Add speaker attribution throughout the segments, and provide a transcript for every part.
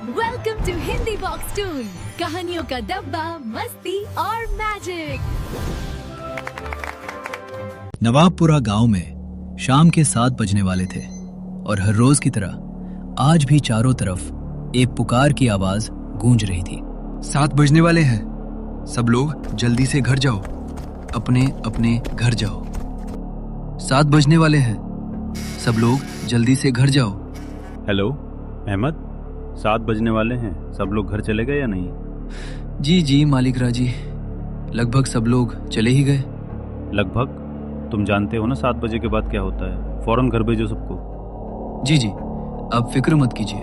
Speaker 1: Welcome to Hindi box toon, कहानियों का डब्बा, मस्ती और मैजिक।
Speaker 2: नवाबपुरा गांव में शाम के 7 बजने वाले थे और हर रोज की तरह आज भी चारों तरफ एक पुकार की आवाज गूंज रही थी।
Speaker 3: 7 बजने वाले हैं, सब लोग जल्दी से घर जाओ, अपने अपने घर जाओ। 7 बजने वाले हैं, सब लोग जल्दी से घर जाओ।
Speaker 4: हेलो अहमद, 7 बजने वाले हैं, सब लोग घर चले गए या नहीं?
Speaker 2: जी जी मालिक राजी, लगभग सब लोग चले ही गए।
Speaker 4: लगभग? तुम जानते हो ना 7 बजे के बाद क्या होता है, फौरन घर भेजो सबको।
Speaker 2: जी जी, आप फिक्र मत कीजिए,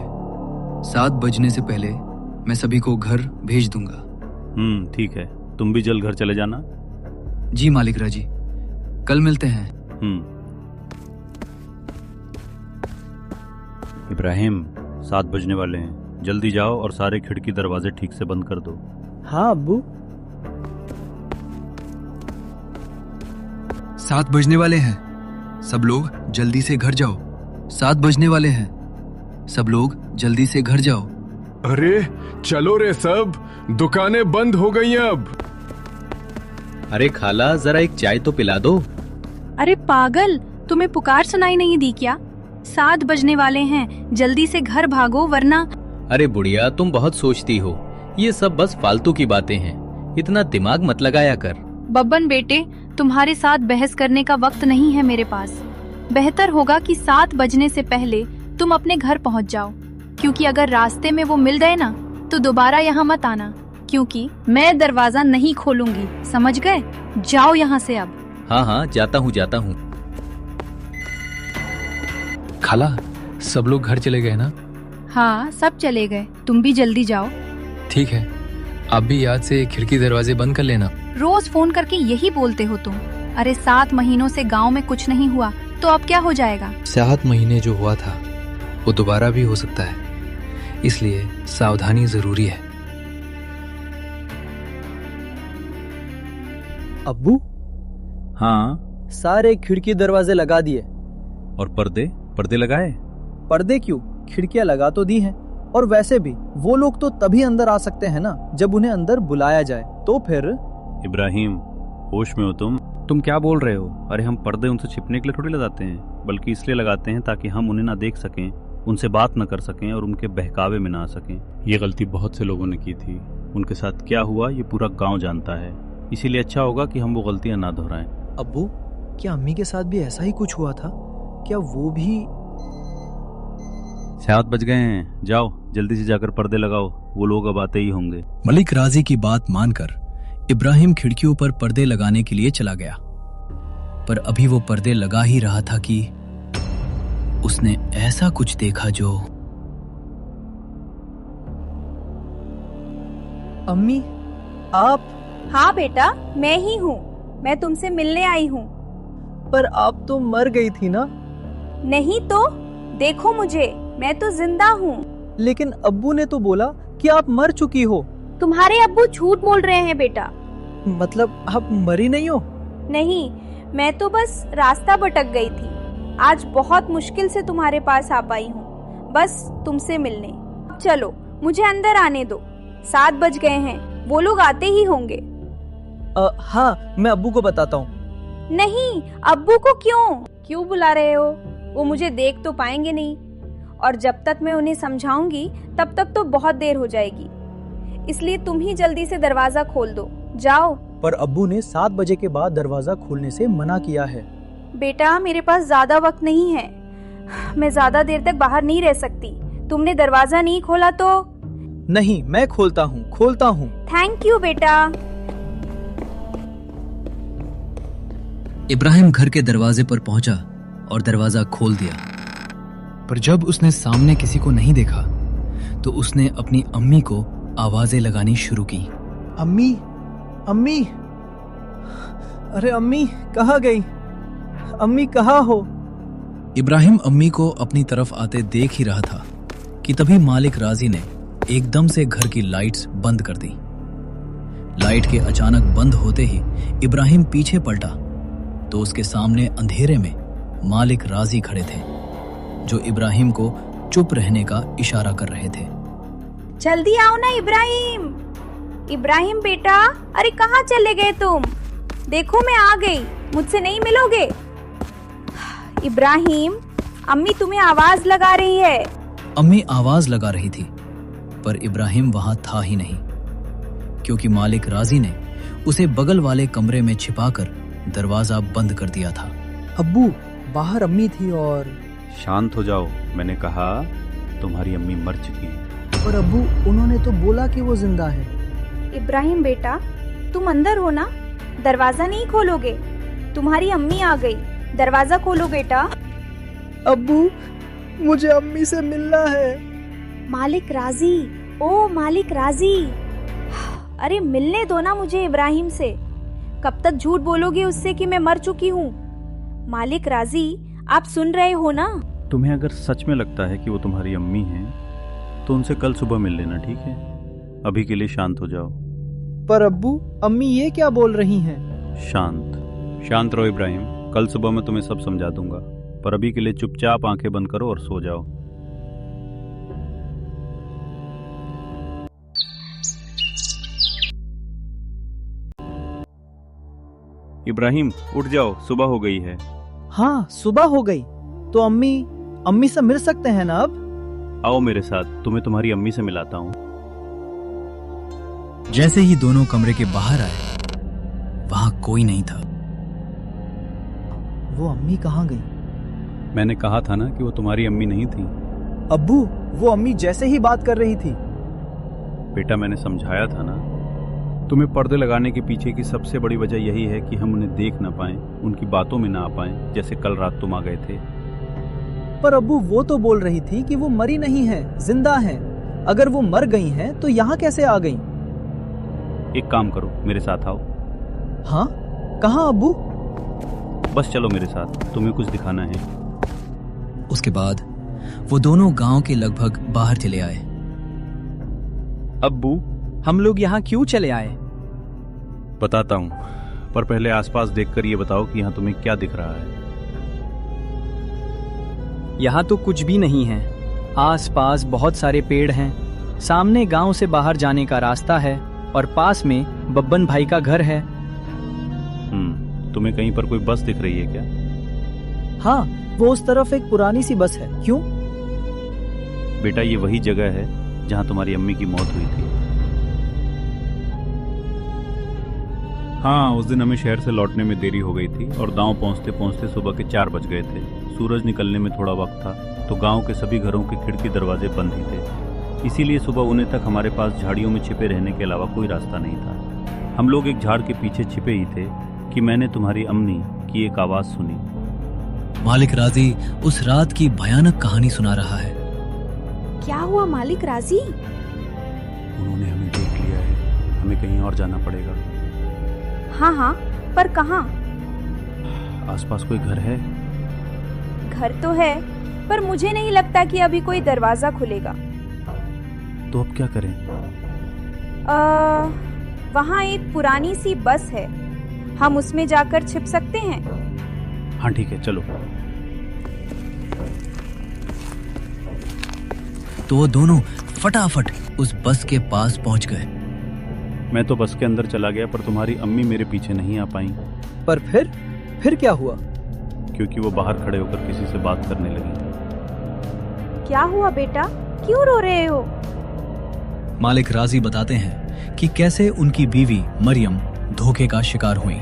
Speaker 2: 7 बजने से पहले मैं सभी को घर भेज दूंगा।
Speaker 4: ठीक है, तुम भी जल्द घर चले जाना।
Speaker 2: जी मालिक राजी, कल मिलते हैं।
Speaker 4: इब्राहिम, 7 बजने वाले हैं, जल्दी जाओ और सारे खिड़की दरवाजे ठीक से बंद कर दो।
Speaker 5: हाँ अब्बू।
Speaker 3: 7 बजने वाले हैं, सब लोग जल्दी से घर जाओ।
Speaker 2: 7 बजने वाले हैं, सब लोग जल्दी से घर जाओ।
Speaker 6: अरे चलो रे सब, दुकानें बंद हो गई हैं अब।
Speaker 7: अरे खाला, जरा एक चाय तो पिला दो।
Speaker 8: अरे पागल, तुम्हें पुकार सुनाई नहीं दी क्या? 7 बजने वाले हैं, जल्दी से घर भागो वरना।
Speaker 7: अरे बुढ़िया, तुम बहुत सोचती हो, ये सब बस फालतू की बातें हैं, इतना दिमाग मत लगाया कर।
Speaker 8: बब्बन बेटे, तुम्हारे साथ बहस करने का वक्त नहीं है मेरे पास। बेहतर होगा कि 7 बजने से पहले तुम अपने घर पहुंच जाओ, क्योंकि अगर रास्ते में वो मिल गए ना तो दोबारा यहाँ मत आना, क्योंकि मैं दरवाजा नहीं खोलूंगी, समझ गए? जाओ यहाँ से अब।
Speaker 7: हाँ हाँ, जाता हूँ।
Speaker 5: खाला, सब लोग घर चले गए ना?
Speaker 8: हाँ, सब चले गए, तुम भी जल्दी जाओ।
Speaker 5: ठीक है, आप भी याद से खिड़की दरवाजे बंद कर लेना।
Speaker 8: रोज फोन करके यही बोलते हो तुम। अरे 7 महीनों से गांव में कुछ नहीं हुआ तो अब क्या हो जाएगा?
Speaker 5: 7 महीने जो हुआ था वो दोबारा भी हो सकता है, इसलिए सावधानी जरूरी है।
Speaker 9: अब्बू,
Speaker 4: हाँ।
Speaker 9: सारे खिड़की दरवाजे लगा दिए।
Speaker 4: और पर्दे लगाए?
Speaker 9: पर्दे क्यों, खिड़कियां लगा तो दी हैं। और वैसे भी वो लोग तो तभी अंदर आ सकते हैं ना जब उन्हें अंदर बुलाया जाए, तो फिर।
Speaker 4: इब्राहिम, होश में हो तुम क्या बोल रहे हो? अरे हम पर्दे उनसे छिपने के लिए थोड़ी लगाते हैं, बल्कि इसलिए लगाते हैं ताकि हम उन्हें ना देख सकें, उनसे बात न कर सकें और उनके बहकावे में ना आ सकें। ये गलती बहुत से लोगों ने की थी, उनके साथ क्या हुआ ये पूरा गांव जानता है, इसीलिए अच्छा होगा कि हम वो गलतियां ना दोहराएं।
Speaker 9: अब्बू, क्या अम्मी के साथ भी ऐसा ही कुछ हुआ था? क्या वो भी?
Speaker 4: 7 बज गए हैं, जाओ जल्दी से जाकर पर्दे लगाओ, वो लोग अब आते ही होंगे।
Speaker 2: मलिक राजी की बात मानकर इब्राहिम खिड़कियों पर पर्दे लगाने के लिए चला गया, पर अभी वो पर्दे लगा ही रहा था कि उसने ऐसा कुछ देखा जो।
Speaker 9: अम्मी, आप?
Speaker 10: हाँ बेटा, मैं ही हूँ, मैं तुमसे मिलने आई हूँ।
Speaker 9: पर आप तो मर गई थी ना?
Speaker 10: नहीं तो, देखो मुझे, मैं तो जिंदा हूँ।
Speaker 9: लेकिन अब्बू ने तो बोला कि आप मर चुकी हो।
Speaker 10: तुम्हारे अब्बू झूठ बोल रहे हैं बेटा।
Speaker 9: मतलब आप मरी नहीं हो?
Speaker 10: नहीं, मैं तो बस रास्ता भटक गई थी, आज बहुत मुश्किल से तुम्हारे पास आ पाई हूँ, बस तुमसे मिलने। चलो मुझे अंदर आने दो, 7 बज गए हैं, वो लोग आते ही होंगे।
Speaker 9: हाँ, मैं अब्बू को बताता हूँ।
Speaker 10: नहीं, अब्बू को क्यों बुला रहे हो? वो मुझे देख तो पाएंगे नहीं, और जब तक मैं उन्हें समझाऊंगी तब तक तो बहुत देर हो जाएगी, इसलिए तुम ही जल्दी से दरवाजा खोल दो, जाओ।
Speaker 9: पर अब्बू ने 7 बजे के बाद दरवाजा खोलने से मना किया है।
Speaker 10: बेटा, मेरे पास ज्यादा वक्त नहीं है, मैं ज्यादा देर तक बाहर नहीं रह सकती। तुमने दरवाजा नहीं खोला तो?
Speaker 9: नहीं, मैं खोलता हूँ।
Speaker 10: थैंक यू बेटा।
Speaker 2: इब्राहिम घर के दरवाजे पर पहुंचा और दरवाजा खोल दिया, पर जब उसने सामने किसी को नहीं देखा तो उसने अपनी अम्मी को आवाजें लगानी शुरू की।
Speaker 9: अम्मी, अरे अम्मी कहाँ गई? अम्मी कहाँ हो?
Speaker 2: इब्राहिम अम्मी को अपनी तरफ आते देख ही रहा था कि तभी मालिक राजी ने एकदम से घर की लाइट्स बंद कर दी। लाइट के अचानक बंद होते ही इब्राहिम पीछे पलटा तो उसके सामने अंधेरे में मालिक राजी खड़े थे, जो इब्राहिम को चुप रहने का इशारा कर रहे थे।
Speaker 10: जल्दी आओ ना इब्राहिम। इब्राहिम बेटा, अरे कहाँ चले गए तुम? देखो मैं आ गई, मुझसे नहीं मिलोगे? इब्राहिम, अम्मी तुम्हें आवाज लगा रही है।
Speaker 2: अम्मी आवाज लगा रही थी, पर इब्राहिम वहां था ही नहीं, क्योंकि मालिक राजी ने उसे बगल वाले कमरे में छिपाकर दरवाजा बंद कर दिया था।
Speaker 9: अब्बू, बाहर अम्मी थी और...
Speaker 4: शांत हो जाओ, मैंने कहा तुम्हारी अम्मी मर चुकी है।
Speaker 9: और अब्बू, उन्होंने तो बोला कि वो जिंदा है।
Speaker 10: इब्राहिम बेटा, तुम अंदर हो ना? दरवाजा नहीं खोलोगे? तुम्हारी अम्मी आ गई, दरवाजा खोलो बेटा।
Speaker 9: अब्बू, मुझे अम्मी से मिलना है।
Speaker 10: मालिक राजी, ओ मालिक राजी, अरे मिलने दो ना मुझे इब्राहिम से। कब तक झूठ बोलोगे उससे कि मैं मर चुकी हूँ? मालिक राजी, आप सुन रहे हो ना?
Speaker 4: तुम्हें अगर सच में लगता है कि वो तुम्हारी अम्मी हैं, तो उनसे कल सुबह मिल लेना, ठीक है? अभी के लिए शांत हो जाओ।
Speaker 9: पर अब्बू, अम्मी ये क्या बोल रही हैं?
Speaker 4: शांत रहो इब्राहिम, कल सुबह मैं तुम्हें सब समझा दूंगा, पर अभी के लिए चुपचाप आंखें बंद करो और सो जाओ। इब्राहिम, उठ जाओ, सुबह हो गई है।
Speaker 9: हाँ, सुबह हो गई, तो अम्मी से मिल सकते हैं ना अब?
Speaker 4: आओ मेरे साथ, तुम्हें तुम्हारी अम्मी से मिलाता हूँ।
Speaker 2: जैसे ही दोनों कमरे के बाहर आए, वहां कोई नहीं था।
Speaker 9: वो अम्मी कहाँ गई?
Speaker 4: मैंने कहा था ना कि वो तुम्हारी अम्मी नहीं थी।
Speaker 9: अब्बू, वो अम्मी जैसे ही बात कर रही थी।
Speaker 4: बेटा, मैंने समझाया था ना, तुम्हें पर्दे लगाने के पीछे की सबसे बड़ी वजह यही है कि हम उन्हें देख ना पाएं, उनकी बातों में ना आ पाएं, जैसे कल रात तुम आ गए थे।
Speaker 9: पर अब्बू, वो तो बोल रही थी कि वो मरी नहीं है, जिंदा है। अगर वो मर गई हैं, तो यहाँ कैसे आ गई?
Speaker 4: एक काम करो, मेरे साथ आओ।
Speaker 9: हाँ, कहाँ अब्बू?
Speaker 4: बस चलो मेरे साथ, तुम्हें कुछ दिखाना है।
Speaker 2: उसके बाद वो दोनों गांव के लगभग बाहर चले आए।
Speaker 9: अब्बू, हम लोग यहाँ क्यों चले आए?
Speaker 4: बताता हूँ, पर पहले आसपास देखकर ये बताओ कि यहाँ तुम्हें क्या दिख रहा है।
Speaker 9: यहाँ तो कुछ भी नहीं है। आसपास बहुत सारे पेड़ हैं, सामने गांव से बाहर जाने का रास्ता है, और पास में बब्बन भाई का घर है।
Speaker 4: तुम्हें कहीं पर कोई बस दिख रही है क्या?
Speaker 9: हाँ, वो उस तरफ एक पुरानी सी बस है। क्यों?
Speaker 4: बेटा, ये वही जगह है जहाँ तुम्हारी अम्मी की मौत हुई थी। हाँ, उस दिन हमें शहर से लौटने में देरी हो गई थी और गांव पहुंचते पहुंचते सुबह के 4 बज गए थे। सूरज निकलने में थोड़ा वक्त था, तो गांव के सभी घरों के खिड़की दरवाजे बंद ही थे। इसीलिए सुबह होने तक हमारे पास झाड़ियों में छिपे रहने के अलावा कोई रास्ता नहीं था। हम लोग एक झाड़ के पीछे छिपे ही थे कि मैंने तुम्हारी अम्मी की एक आवाज सुनी।
Speaker 2: मालिक राजी उस रात की भयानक कहानी सुना रहा है।
Speaker 10: क्या हुआ मालिक राजी?
Speaker 4: उन्होंने हमें देख लिया है, हमें कहीं और जाना पड़ेगा।
Speaker 10: हाँ, पर कहाँ?
Speaker 4: आसपास कोई घर है?
Speaker 10: घर तो है, पर मुझे नहीं लगता कि अभी कोई दरवाजा खुलेगा।
Speaker 4: तो अब क्या करें?
Speaker 10: वहाँ एक पुरानी सी बस है, हम उसमें जाकर छिप सकते हैं।
Speaker 4: हाँ ठीक है, चलो।
Speaker 2: तो वो दोनों फटाफट उस बस के पास पहुंच गए।
Speaker 4: मैं तो बस के अंदर चला गया, पर तुम्हारी अम्मी मेरे पीछे नहीं आ पाई।
Speaker 9: पर फिर क्या हुआ?
Speaker 4: क्योंकि वो बाहर खड़े होकर किसी से बात करने लगी।
Speaker 10: क्या हुआ बेटा, क्यों रो रहे हो?
Speaker 2: मालिक राजी बताते हैं कि कैसे उनकी बीवी मरियम धोखे का शिकार हुई।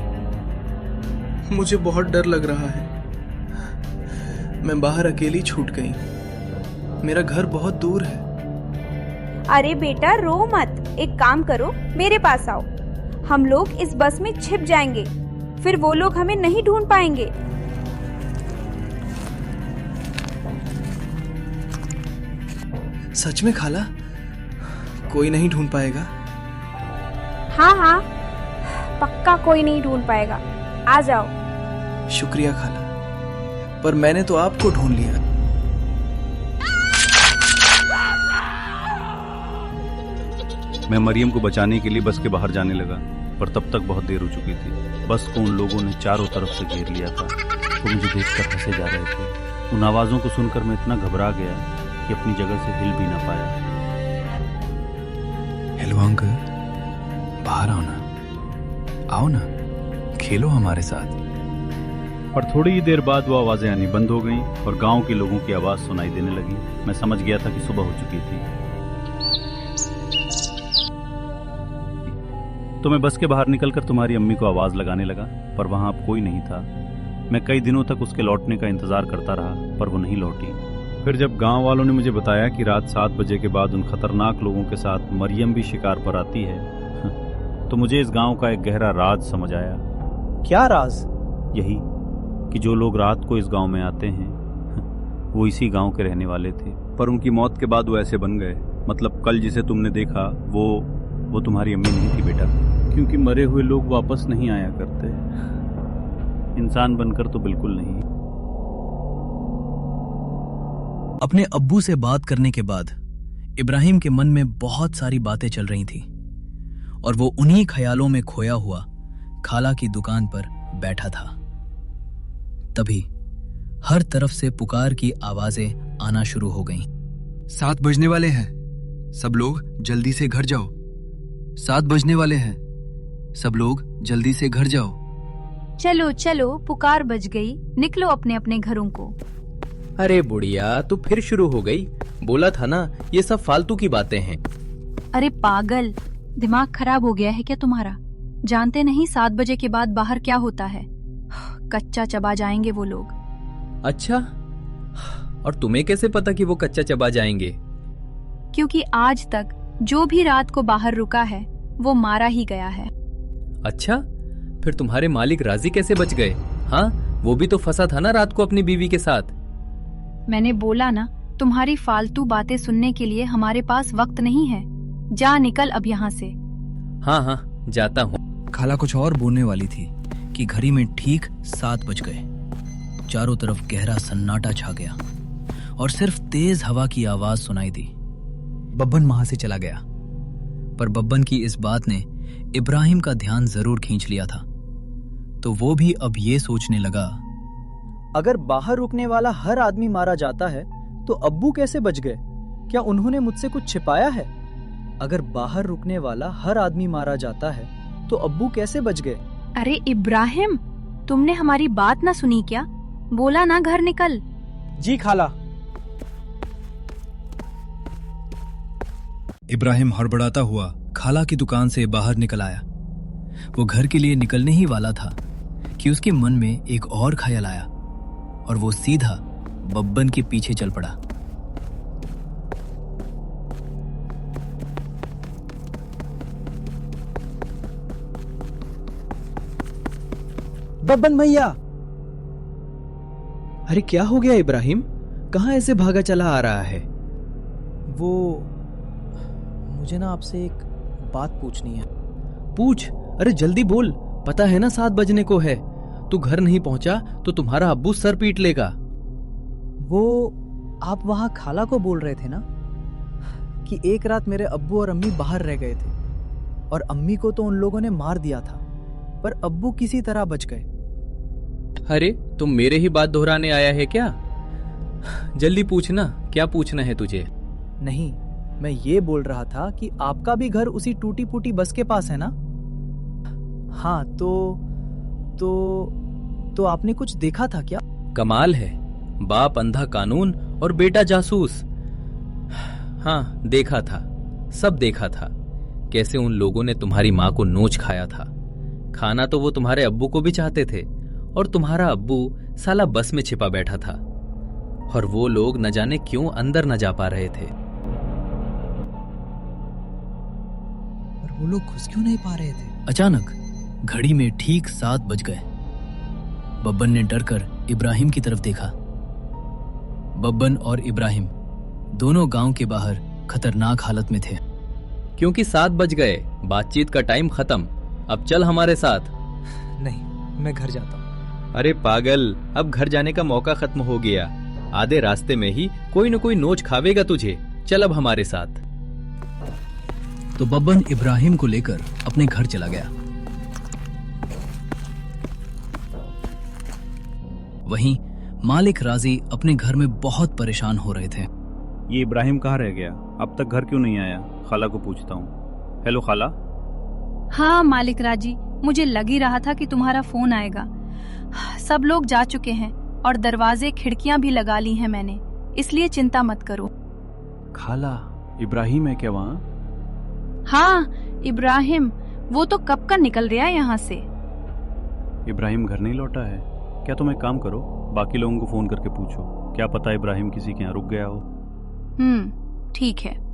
Speaker 11: मुझे बहुत डर लग रहा है, मैं बाहर अकेली छूट गई। मेरा घर बहुत दूर है।
Speaker 10: अरे बेटा, रो मत, एक काम करो, मेरे पास आओ। हम लोग इस बस में छिप जाएंगे, फिर वो लोग हमें नहीं ढूंढ पाएंगे।
Speaker 11: सच में खाला? कोई नहीं ढूंढ पाएगा?
Speaker 10: हाँ, पक्का कोई नहीं ढूंढ पाएगा। आ जाओ।
Speaker 11: शुक्रिया खाला, पर मैंने तो आपको ढूंढ लिया।
Speaker 4: मैं मरियम को बचाने के लिए बस के बाहर जाने लगा, पर तब तक बहुत देर हो चुकी थी। बस को उन लोगों ने चारों तरफ से घेर लिया था। वो मुझे देखकर हंसे जा रहे थे। उन आवाज़ों को सुनकर मैं इतना घबरा गया कि अपनी जगह से हिल भी ना पाया।
Speaker 5: हेलो अंकल, बाहर आओ ना, खेलो हमारे साथ।
Speaker 4: और थोड़ी ही देर बाद वो आवाजें आनी बंद हो गईं और गांव के लोगों की आवाज सुनाई देने लगी। मैं समझ गया था कि सुबह हो चुकी थी। तो मैं बस के बाहर निकलकर तुम्हारी अम्मी को आवाज लगाने लगा, पर वहां अब कोई नहीं था। मैं कई दिनों तक उसके लौटने का इंतजार करता रहा, पर वो नहीं लौटी। फिर जब गांव वालों ने मुझे बताया कि रात 7 बजे के बाद उन खतरनाक लोगों के साथ मरियम भी शिकार पर आती है, तो मुझे इस गांव का एक गहरा राज समझ आया।
Speaker 9: क्या राज?
Speaker 4: यही कि जो लोग रात को इस गांव में आते हैं वो इसी गांव के रहने वाले थे, पर उनकी मौत के बाद वो ऐसे बन गए। मतलब कल जिसे तुमने देखा वो तुम्हारी अम्मी नहीं थी बेटा, क्योंकि मरे हुए लोग वापस नहीं आया करते, इंसान बनकर तो बिल्कुल नहीं।
Speaker 2: अपने अब्बू से बात करने के बाद इब्राहिम के मन में बहुत सारी बातें चल रही थी और वो उन्हीं ख्यालों में खोया हुआ खाला की दुकान पर बैठा था। तभी हर तरफ से पुकार की आवाजें आना शुरू हो गईं।
Speaker 3: 7 बजने वाले हैं, सब लोग जल्दी से घर जाओ। 7 बजने वाले हैं, सब लोग जल्दी से घर जाओ।
Speaker 8: चलो चलो, पुकार बज गई, निकलो अपने अपने घरों को।
Speaker 7: अरे बुढ़िया, तू फिर शुरू हो गई। बोला था ना, ये सब फालतू की बातें हैं।
Speaker 8: अरे पागल, दिमाग खराब हो गया है क्या तुम्हारा? जानते नहीं 7 बजे के बाद बाहर क्या होता है? कच्चा चबा जाएंगे वो लोग।
Speaker 7: अच्छा, और तुम्हें कैसे पता कि वो कच्चा चबा जाएंगे?
Speaker 8: क्योंकि आज तक जो भी रात को बाहर रुका है वो मारा ही गया है।
Speaker 7: अच्छा, फिर तुम्हारे मालिक राजी कैसे बच गए? हाँ, वो भी तो फंसा था ना रात को अपनी बीवी के साथ।
Speaker 8: मैंने बोला ना, तुम्हारी फालतू बातें सुनने के लिए हमारे पास वक्त नहीं है। जा निकल अब यहाँ से।
Speaker 7: हाँ, जाता हूँ।
Speaker 2: खाला कुछ और बोलने वाली थी कि घड़ी में ठीक 7 बज गए। चारों तरफ गहरा सन्नाटा छा गया और सिर्फ तेज हवा की आवाज सुनाई दी। बब्बन वहां से चला गया, पर बब्बन की इस बात ने इब्राहिम का ध्यान जरूर खींच लिया था। तो वो भी अब ये सोचने लगा,
Speaker 9: अगर बाहर रुकने वाला हर आदमी मारा जाता है तो अब्बू कैसे बच गए? क्या उन्होंने मुझसे कुछ छिपाया है? अगर बाहर रुकने वाला हर आदमी मारा जाता है तो अब्बू कैसे बच गए?
Speaker 8: अरे इब्राहिम, तुमने हमारी बात ना सुनी क्या? बोला ना घर निकल।
Speaker 9: जी खाला।
Speaker 2: इब्राहिम हड़बड़ाता हुआ खाला की दुकान से बाहर निकल आया। वो घर के लिए निकलने ही वाला था कि उसके मन में एक और ख्याल आया और वो सीधा बब्बन के पीछे चल पड़ा।
Speaker 9: बब्बन भैया! अरे क्या हो गया इब्राहिम? कहाँ ऐसे भागा चला आ रहा है? वो मुझे ना आपसे एक बात पूछनी है। पूछ, अरे जल्दी बोल। पता है ना 7 बजने को है। तू घर नहीं पहुंचा तो तुम्हारा अब्बू सर पीट लेगा। वो आप वहां खाला को बोल रहे थे ना कि एक रात मेरे अब्बू और अम्मी बाहर रह गए थे और अम्मी को तो उन लोगों ने मार दिया था, पर अब्बू किसी तरह बच गए।
Speaker 7: अरे तुम मेरे ही बात दोहराने आया है क्या? जल्दी पूछना, क्या पूछना है तुझे?
Speaker 9: नहीं, मैं ये बोल रहा था कि आपका भी घर उसी टूटी फूटी बस के पास है ना? हाँ, तो आपने कुछ देखा था क्या?
Speaker 7: कमाल है, बाप अंधा कानून और बेटा जासूस। हाँ, देखा था, सब देखा था। कैसे उन लोगों ने तुम्हारी माँ को नोच खाया था। खाना तो वो तुम्हारे अब्बू को भी चाहते थे और तुम्हारा अब्बू साला बस में छिपा बैठा था और वो लोग न जाने क्यों अंदर न जा पा रहे थे।
Speaker 2: और वो लोग घुस क्यों नहीं पा रहे थे? अचानक घड़ी में ठीक 7 बज गए। बब्बन ने डरकर इब्राहिम की तरफ देखा। बब्बन और इब्राहिम दोनों गांव के बाहर खतरनाक हालत में थे।
Speaker 7: क्योंकि 7 बज गए, बातचीत का टाइम खत्म। अब चल हमारे साथ।
Speaker 9: नहीं, मैं घर जाता हूँ।
Speaker 7: अरे पागल, अब घर जाने का मौका खत्म हो गया। आधे रास्ते में ही कोई न कोई नोच खावेगा तुझे। चल अब हमारे साथ।
Speaker 2: तो बब्बन इब्राहिम को लेकर अपने घर चला गया। वहीं मालिक राजी अपने घर में बहुत परेशान हो रहे थे।
Speaker 4: ये इब्राहिम कहाँ रह गया? अब तक घर क्यों नहीं आया? खाला को पूछता हूँ। हेलो खाला।
Speaker 8: हाँ मालिक राजी, मुझे लग ही रहा था कि तुम्हारा फोन आएगा। सब लोग जा चुके हैं और दरवाजे खिड़कियां भी लगा ली हैं मैंने, इसलिए चिंता मत करो।
Speaker 4: खाला, इब्राहिम है क्या वहाँ?
Speaker 8: हाँ इब्राहिम, वो तो कब का निकल रहा है यहाँ से।
Speaker 4: इब्राहिम घर नहीं लौटा है क्या? तुम एक काम करो, बाकी लोगों को फोन करके पूछो, क्या पता इब्राहिम किसी के यहाँ रुक गया हो।
Speaker 8: ठीक है।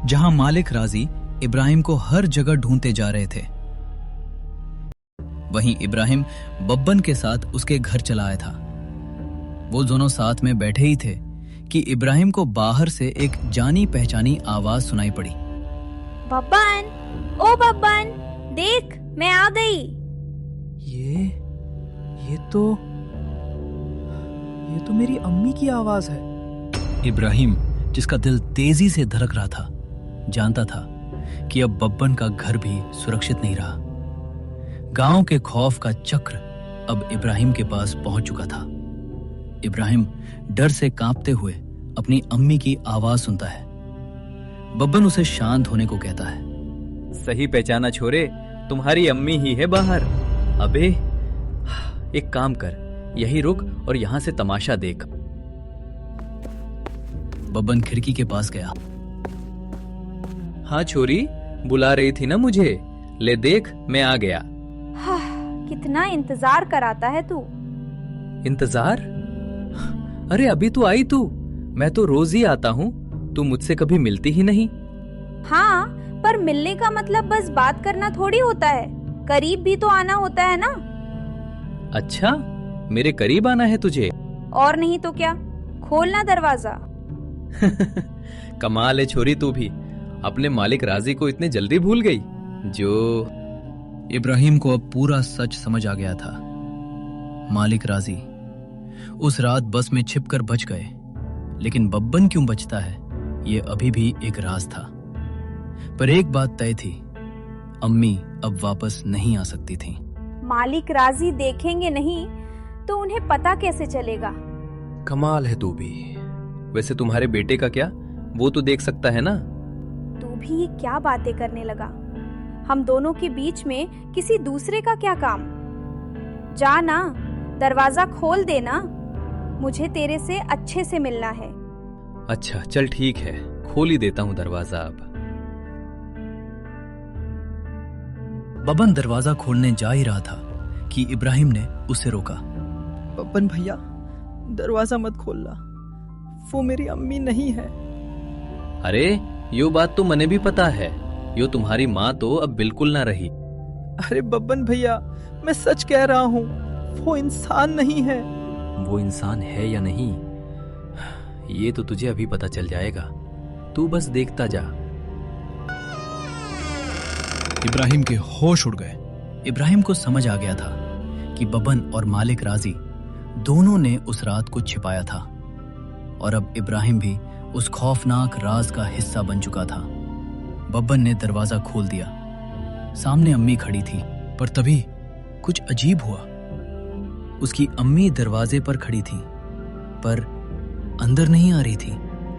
Speaker 2: जहां मालिक राजी इब्राहिम को हर जगह ढूंढते जा रहे थे, वहीं इब्राहिम बब्बन के साथ उसके घर चला आया था। वो दोनों साथ में बैठे ही थे कि इब्राहिम को बाहर से एक जानी पहचानी आवाज सुनाई पड़ी।
Speaker 10: बब्बन, ओ बब्बन, देख मैं आ गई।
Speaker 9: ये तो मेरी अम्मी की आवाज है।
Speaker 2: इब्राहिम, जिसका दिल तेजी से धड़क रहा था, जानता था कि अब बब्बन का घर भी सुरक्षित नहीं रहा। गांव के खौफ का चक्र अब इब्राहिम के पास पहुंच चुका था। इब्राहिम डर से कांपते हुए अपनी अम्मी की आवाज सुनता है। बब्बन उसे शांत होने को कहता है।
Speaker 7: सही पहचाना छोरे, तुम्हारी अम्मी ही है बाहर। अबे एक काम कर, यही रुक और यहां से तमाशा देख।
Speaker 2: बब्बन खिड़की के पास गया।
Speaker 7: हाँ छोरी, बुला रही थी ना मुझे, ले देख मैं आ गया।
Speaker 10: कितना इंतजार कराता है तू।
Speaker 7: इंतजार? अरे अभी तो आई तू, मैं तो रोज ही आता हूँ, तू मुझसे कभी मिलती ही नहीं।
Speaker 10: हाँ, पर मिलने का मतलब बस बात करना थोड़ी होता है, करीब भी तो आना होता है ना।
Speaker 7: अच्छा, मेरे करीब आना है तुझे?
Speaker 10: और नहीं तो क्या, खोलना दरवाजा।
Speaker 7: कमाल है छोरी, तू भी अपने मालिक राजी को इतने जल्दी भूल गई। जो
Speaker 2: इब्राहिम को अब पूरा सच समझ आ गया था। मालिक राजी उस रात बस में छिपकर बच गए, लेकिन बब्बन क्यों बचता है, ये अभी भी एक राज था। पर एक बात तय थी, अम्मी अब वापस नहीं आ सकती थी।
Speaker 10: मालिक राजी देखेंगे नहीं तो उन्हें पता कैसे चलेगा।
Speaker 7: कमाल है तू भी। वैसे तुम्हारे बेटे का क्या, वो तो देख सकता है ना।
Speaker 10: तू भी क्या बातें करने लगा, हम दोनों के बीच में किसी दूसरे का क्या काम। जा ना, दरवाजा खोल देना, मुझे तेरे से अच्छे से मिलना है।
Speaker 7: अच्छा चल ठीक है, खोल ही देता हूँ दरवाजा। अब
Speaker 2: बब्बन दरवाजा खोलने जा ही रहा था कि इब्राहिम ने उसे रोका।
Speaker 9: बब्बन भैया, दरवाजा मत खोलना, वो मेरी अम्मी नहीं है।
Speaker 7: अरे यो बात तो मने भी पता है, यो तुम्हारी माँ तो अब बिल्कुल ना रही।
Speaker 9: अरे बब्बन भैया, मैं सच कह रहा हूँ, वो इंसान नहीं है।
Speaker 7: वो इंसान है या नहीं, ये तो तुझे अभी पता चल जाएगा, तू बस देखता जा।
Speaker 2: इब्राहिम के होश उड़ गए। इब्राहिम को समझ आ गया था कि बब्बन और मालिक राजी दोनों ने उस रात को छिपाया था, और अब इब्राहिम भी उस खौफनाक राज का हिस्सा बन चुका था। बब्बन ने दरवाजा खोल दिया। सामने अम्मी खड़ी थी, पर तभी कुछ अजीब हुआ। उसकी अम्मी दरवाजे पर खड़ी थी, पर अंदर नहीं आ रही थी।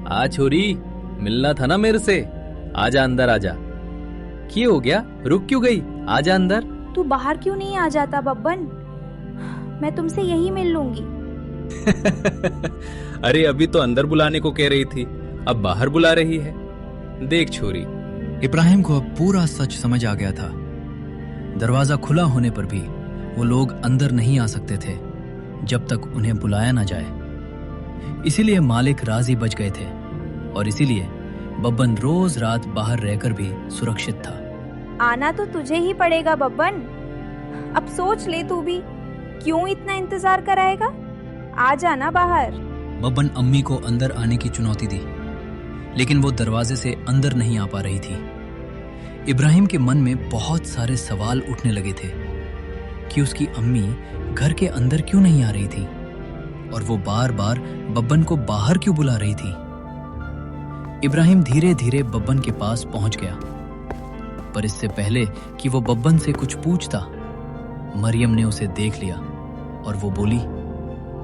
Speaker 7: आ छोरी, मिलना था ना मेरे से, आजा अंदर आजा। क्या हो गया, रुक क्यों गई, आजा अंदर।
Speaker 10: तू बाहर क्यों नहीं आ जाता बब्बन, मैं तुमसे यही मिल लूंगी।
Speaker 7: अरे अभी तो अंदर बुलाने को कह रही थी, अब बाहर बुला रही है। देख छोरी।
Speaker 2: इब्राहिम को अब पूरा सच समझ आ गया था। दरवाजा खुला होने पर भी वो लोग अंदर नहीं आ सकते थे जब तक उन्हें बुलाया ना जाए। इसीलिए मालिक राजी बच गए थे, और इसीलिए बब्बन रोज रात बाहर रहकर भी सुरक्षित था।
Speaker 10: आना तो तुझे ही पड़ेगा बब्बन, अब सोच ले तू भी, क्यों इतना इंतजार कराएगा, आ जाना बाहर।
Speaker 2: बब्बन अम्मी को अंदर आने की चुनौती दी, लेकिन वो दरवाजे से अंदर नहीं आ पा रही थी। इब्राहिम के मन में बहुत सारे सवाल उठने लगे थे कि उसकी अम्मी घर के अंदर क्यों नहीं आ रही थी, और वो बार बार बब्बन को बाहर क्यों बुला रही थी। इब्राहिम धीरे धीरे बब्बन के पास पहुंच गया, पर इससे पहले कि वो बब्बन से कुछ पूछता, मरियम ने उसे देख लिया और वो बोली,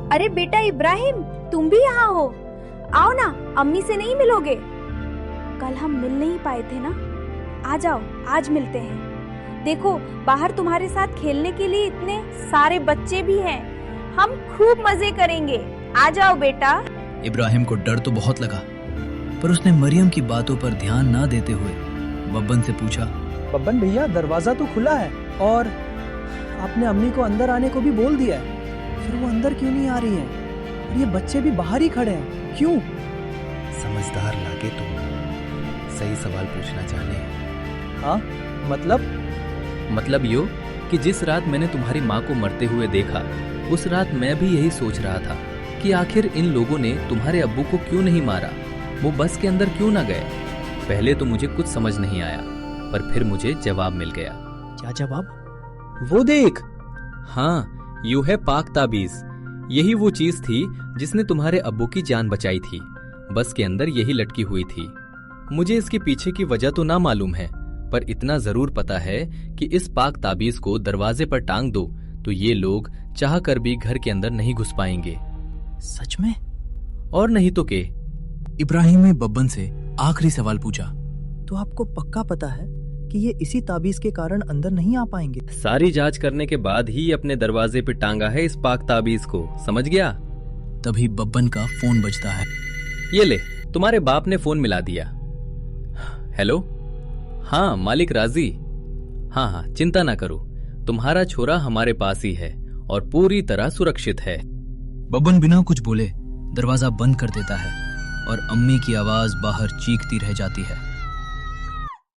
Speaker 10: अरे बेटा इब्राहिम, तुम भी यहाँ हो, आओ ना, अम्मी से नहीं मिलोगे। कल हम मिल नहीं पाए थे ना? आ जाओ, आज मिलते हैं। देखो, बाहर तुम्हारे साथ खेलने के लिए इतने सारे बच्चे भी हैं। हम खूब मजे करेंगे। आ जाओ बेटा।
Speaker 2: इब्राहिम को डर तो बहुत लगा, पर उसने मरियम की बातों पर ध्यान ना देते हुए बब्बन से पूछा,
Speaker 9: बब्बन भैया, दरवाजा तो खुला है और आपने अम्मी को अंदर आने को भी बोल दिया है, फिर वो अंदर क्यों नहीं आ रही है? और ये बच्चे भी बाहर ही खड़े हैं, क्यों?
Speaker 5: समझदार लागे तुम सही सवाल पूछना चाहने हैं।
Speaker 9: हाँ, मतलब
Speaker 7: यो कि जिस रात मैंने तुम्हारी माँ को मरते हुए देखा, उस रात मैं भी यही सोच रहा था कि आखिर इन लोगों ने तुम्हारे अब्बू को क्यों नहीं मारा, वो बस के अंदर क्यों ना गए। पहले तो मुझे कुछ समझ नहीं आया, पर फिर मुझे जवाब मिल गया।
Speaker 9: क्या जवाब? वो देख।
Speaker 7: हाँ, यू है पाक ताबीज। यही वो चीज थी जिसने तुम्हारे अब्बू की जान बचाई थी। बस के अंदर यही लटकी हुई थी। मुझे इसके पीछे की वजह तो ना मालूम है, पर इतना जरूर पता है कि इस पाक ताबीज को दरवाजे पर टांग दो तो ये लोग चाह कर भी घर के अंदर नहीं घुस पाएंगे।
Speaker 2: सच में?
Speaker 7: और नहीं तो के।
Speaker 2: इब्राहिम ने बब्बन से आखिरी सवाल पूछा,
Speaker 9: तो आपको पक्का पता है कि ये इसी ताबीज के कारण अंदर नहीं आ पाएंगे?
Speaker 7: सारी जांच करने के बाद ही अपने दरवाजे पे टांगा है इस पाक ताबीज को, समझ गया?
Speaker 2: तभी बब्बन का फोन बजता है।
Speaker 7: ये ले, तुम्हारे बाप ने फोन मिला दिया। हेलो, हाँ मालिक राजी। हाँ, चिंता ना करो, तुम्हारा छोरा हमारे पास ही है और पूरी तरह सुरक्षित है।
Speaker 2: बब्बन बिना कुछ बोले दरवाजा बंद कर देता है और अम्मी की आवाज बाहर चीखती रह जाती है।